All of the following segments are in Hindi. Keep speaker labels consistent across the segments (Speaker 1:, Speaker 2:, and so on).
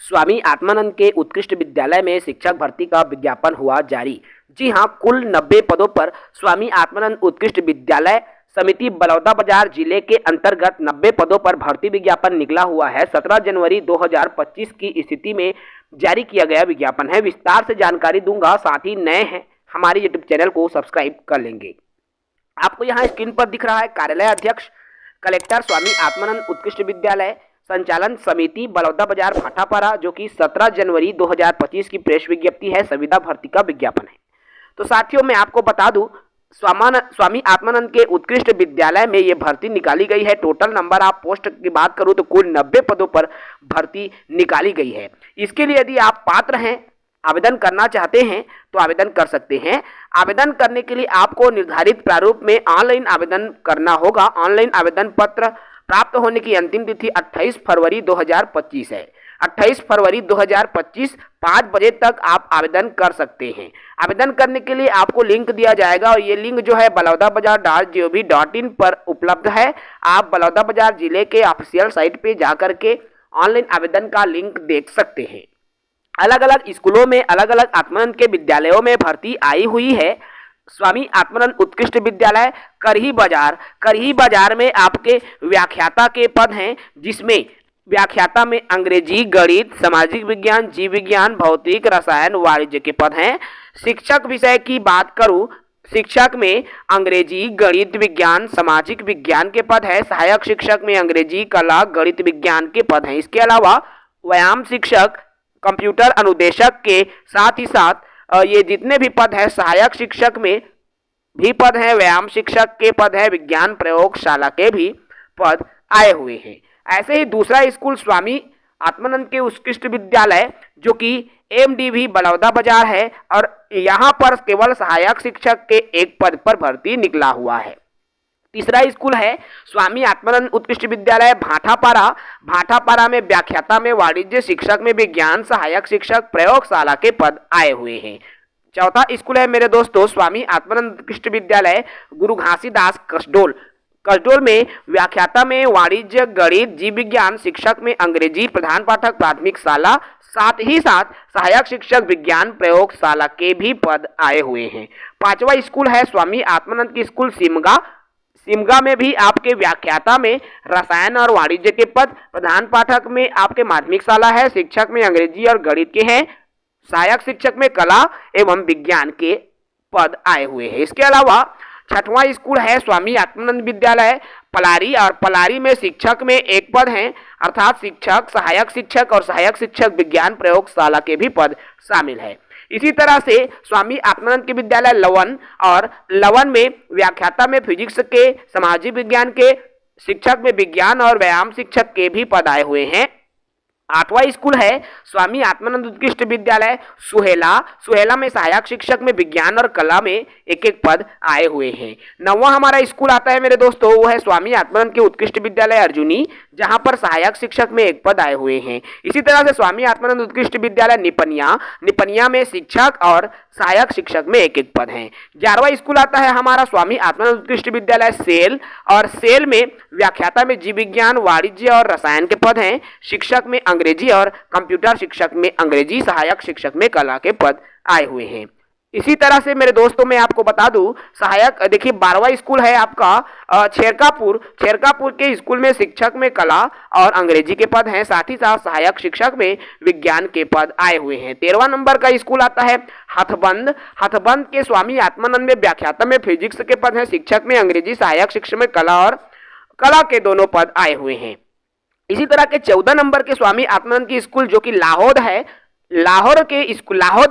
Speaker 1: स्वामी आत्मानंद के उत्कृष्ट विद्यालय में शिक्षक भर्ती का विज्ञापन हुआ जारी। जी हां, कुल 90 पदों पर स्वामी आत्मानंद उत्कृष्ट विद्यालय समिति बलौदाबाजार जिले के अंतर्गत 90 पदों पर भर्ती विज्ञापन निकला हुआ है। 17 जनवरी 2025 की स्थिति में जारी किया गया विज्ञापन है। विस्तार से जानकारी दूंगा, साथ ही नए हैं हमारे यूट्यूब चैनल को सब्सक्राइब कर लेंगे। आपको यहाँ स्क्रीन पर दिख रहा है कार्यालय अध्यक्ष कलेक्टर स्वामी आत्मानंद उत्कृष्ट विद्यालय संचालन समिति बलौदाबाजार भाटापारा, जो कि 17 जनवरी 2025 की प्रेस विज्ञप्ति है। संविदा भर्ती का विज्ञापन है। तो साथियों, मैं आपको बता दूं, स्वामी आत्मानंद के उत्कृष्ट विद्यालय में ये भर्ती निकाली गई है। टोटल नंबर आप पोस्ट की बात करूं तो कुल 90 पदों पर भर्ती निकाली गई है। इसके लिए यदि आप पात्र हैं, आवेदन करना चाहते हैं तो आवेदन कर सकते हैं। आवेदन करने के लिए आपको निर्धारित प्रारूप में ऑनलाइन आवेदन करना होगा। ऑनलाइन आवेदन पत्र प्राप्त होने की अंतिम तिथि 28 फरवरी 2025 है। 28 फरवरी 2025 5 बजे तक आप आवेदन कर सकते हैं। आवेदन करने के लिए आपको लिंक दिया जाएगा और ये लिंक जो है balaudabajar.gov.in पर उपलब्ध है। आप बलौदाबाजार जिले के ऑफिशियल साइट पे जाकर के ऑनलाइन आवेदन का लिंक देख सकते हैं। अलग अलग स्कूलों में अलग अलग आत्मानंद के विद्यालयों में भर्ती आई हुई है। स्वामी आत्मानंद उत्कृष्ट विद्यालय करही बाजार में आपके व्याख्याता के पद हैं, जिसमें व्याख्याता में अंग्रेजी, गणित, सामाजिक विज्ञान, जीव विज्ञान, भौतिक, रसायन, वाणिज्य के पद हैं। शिक्षक विषय की बात करूं, शिक्षक में अंग्रेजी, गणित, विज्ञान, सामाजिक विज्ञान के पद है। सहायक शिक्षक में अंग्रेजी, कला, गणित, विज्ञान के पद हैं। इसके अलावा व्यायाम शिक्षक, कंप्यूटर अनुदेशक के साथ ही साथ ये जितने भी पद हैं, सहायक शिक्षक में भी पद हैं, व्यायाम शिक्षक के पद है, विज्ञान प्रयोगशाला के भी पद आए हुए हैं। ऐसे ही दूसरा स्कूल स्वामी आत्मानंद के उत्कृष्ट विद्यालय, जो कि MDV बलौदाबाजार है, और यहाँ पर केवल सहायक शिक्षक के एक पद पर भर्ती निकला हुआ है। तीसरा स्कूल है स्वामी आत्मानंद उत्कृष्ट विद्यालय भाटापारा में व्याख्याता में, वाणिज्य शिक्षक में, विज्ञान सहायक शिक्षक प्रयोगशाला के पद आए हुए हैं। चौथा स्कूल है मेरे दोस्तों स्वामी आत्मानंद उत्कृष्ट विद्यालय गुरु घासीदास कसडोल में व्याख्याता में, वाणिज्य, गणित, जीव विज्ञान शिक्षक में, अंग्रेजी प्रधान पाठक प्राथमिक शाला, साथ ही साथ सहायक शिक्षक विज्ञान प्रयोगशाला के भी पद आए हुए हैं। पांचवा स्कूल है स्वामी आत्मानंद की स्कूल सिमगा में भी आपके व्याख्याता में रसायन और वाणिज्य के पद, प्रधान पाठक में आपके माध्यमिक शाला है, शिक्षक में अंग्रेजी और गणित के हैं, सहायक शिक्षक में कला एवं विज्ञान के पद आए हुए हैं। इसके अलावा छठवां स्कूल है स्वामी आत्मानंद विद्यालय पलारी में शिक्षक में एक पद हैं, अर्थात शिक्षक, सहायक शिक्षक और सहायक शिक्षक विज्ञान प्रयोगशाला के भी पद शामिल है। इसी तरह से स्वामी आत्मानंद के विद्यालय लवन में व्याख्याता में फिजिक्स के, सामाजिक विज्ञान के, शिक्षक में विज्ञान और व्यायाम शिक्षक के भी पद आए हुए हैं। आठवां स्कूल है स्वामी आत्मानंद उत्कृष्ट विद्यालय सुहेला में सहायक शिक्षक में विज्ञान और कला में एक एक पद आए हुए हैं। नौवां हमारा स्कूल आता है मेरे दोस्तों, वो है स्वामी आत्मानंद के उत्कृष्ट विद्यालय अर्जुनी, जहां पर सहायक शिक्षक में एक पद आए हुए हैं। इसी तरह से स्वामी आत्मानंद उत्कृष्ट विद्यालय निपनिया में शिक्षक और सहायक शिक्षक में एक एक पद हैं। 11वां स्कूल आता है हमारा स्वामी आत्मानंद उत्कृष्ट विद्यालय सेल में व्याख्याता में जीव विज्ञान, वाणिज्य और रसायन के पद हैं। शिक्षक में अंग्रेजी और कंप्यूटर शिक्षक में अंग्रेजी, सहायक शिक्षक में कला के पद आए हुए हैं। इसी तरह से मेरे दोस्तों मैं आपको बता दूं, सहायक देखिए 12वां स्कूल है आपका छेरकापुर के स्कूल में शिक्षक में कला और अंग्रेजी के पद हैं, साथ ही साथ सहायक शिक्षक में विज्ञान के पद आए हुए हैं। 13वां नंबर का स्कूल आता है हथबंद के स्वामी आत्मानंद में व्याख्याता में फिजिक्स के पद हैं, शिक्षक में अंग्रेजी, सहायक शिक्षक में कला और कला के दोनों पद आए हुए हैं। इसी तरह के 14 नंबर के स्वामी आत्मानंद की स्कूल, जो कि लाहौद है, लाहौद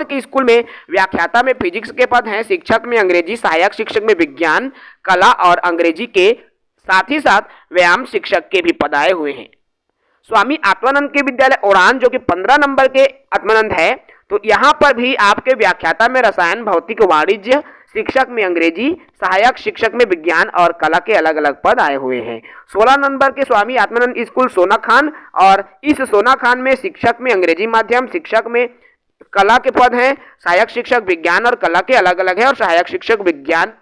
Speaker 1: के स्कूल में व्याख्याता में फिजिक्स के पद हैं, शिक्षक में अंग्रेजी, सहायक शिक्षक में विज्ञान, कला और अंग्रेजी के, साथ ही साथ व्यायाम शिक्षक के भी पद आए हुए हैं। स्वामी आत्मानंद के विद्यालय ओरान, जो कि 15 नंबर के आत्मानंद है, तो यहाँ पर भी आपके व्याख्याता में रसायन, भौतिक, वाणिज्य, शिक्षक में अंग्रेजी, सहायक शिक्षक में विज्ञान और कला के अलग अलग पद आए हुए हैं। 16 नंबर के स्वामी आत्मानंद स्कूल सोनाखान, और इस सोनाखान में शिक्षक में अंग्रेजी माध्यम, शिक्षक में कला के पद हैं, सहायक शिक्षक विज्ञान और कला के अलग अलग है, और सहायक शिक्षक विज्ञान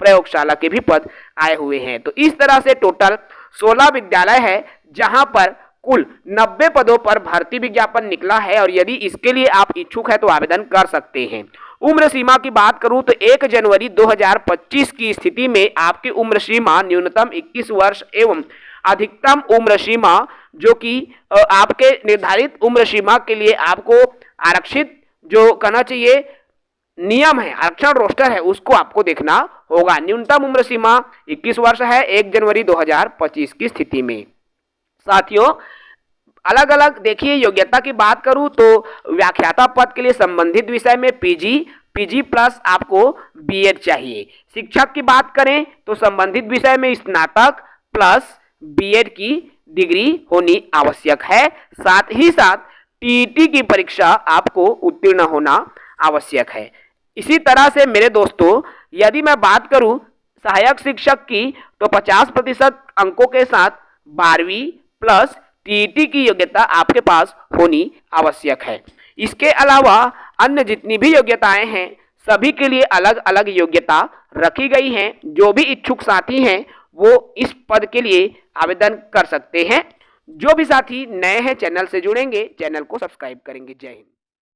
Speaker 1: प्रयोगशाला के भी पद आए हुए हैं। तो इस तरह से टोटल 16 विद्यालय है जहां पर कुल 90 पदों पर भर्ती विज्ञापन निकला है और यदि इसके लिए आप इच्छुक हैं तो आवेदन कर सकते हैं। उम्र सीमा की बात करूं तो 1 जनवरी 2025 की स्थिति में आपकी उम्र सीमा न्यूनतम 21 वर्ष एवं अधिकतम उम्र सीमा जो कि आपके निर्धारित उम्र सीमा के लिए आपको आरक्षित जो कहना चाहिए नियम है, आरक्षण रोस्टर है, उसको आपको देखना होगा। न्यूनतम उम्र सीमा 21 वर्ष है 1 जनवरी 2025 की स्थिति में। साथियों, अलग अलग देखिए योग्यता की बात करूं तो व्याख्याता पद के लिए संबंधित विषय में पीजी प्लस आपको बीएड चाहिए। शिक्षक की बात करें तो संबंधित विषय में स्नातक प्लस बीएड की डिग्री होनी आवश्यक है। साथ ही साथ टीईटी की परीक्षा आपको उत्तीर्ण होना आवश्यक है। इसी तरह से मेरे दोस्तों, यदि मैं बात करूं सहायक शिक्षक की तो 50% अंकों के साथ 12वीं प्लस टीईटी की योग्यता आपके पास होनी आवश्यक है। इसके अलावा अन्य जितनी भी योग्यताएं हैं सभी के लिए अलग अलग योग्यता रखी गई हैं। जो भी इच्छुक साथी हैं वो इस पद के लिए आवेदन कर सकते हैं। जो भी साथी नए हैं चैनल से जुड़ेंगे, चैनल को सब्सक्राइब करेंगे। जय हिंद।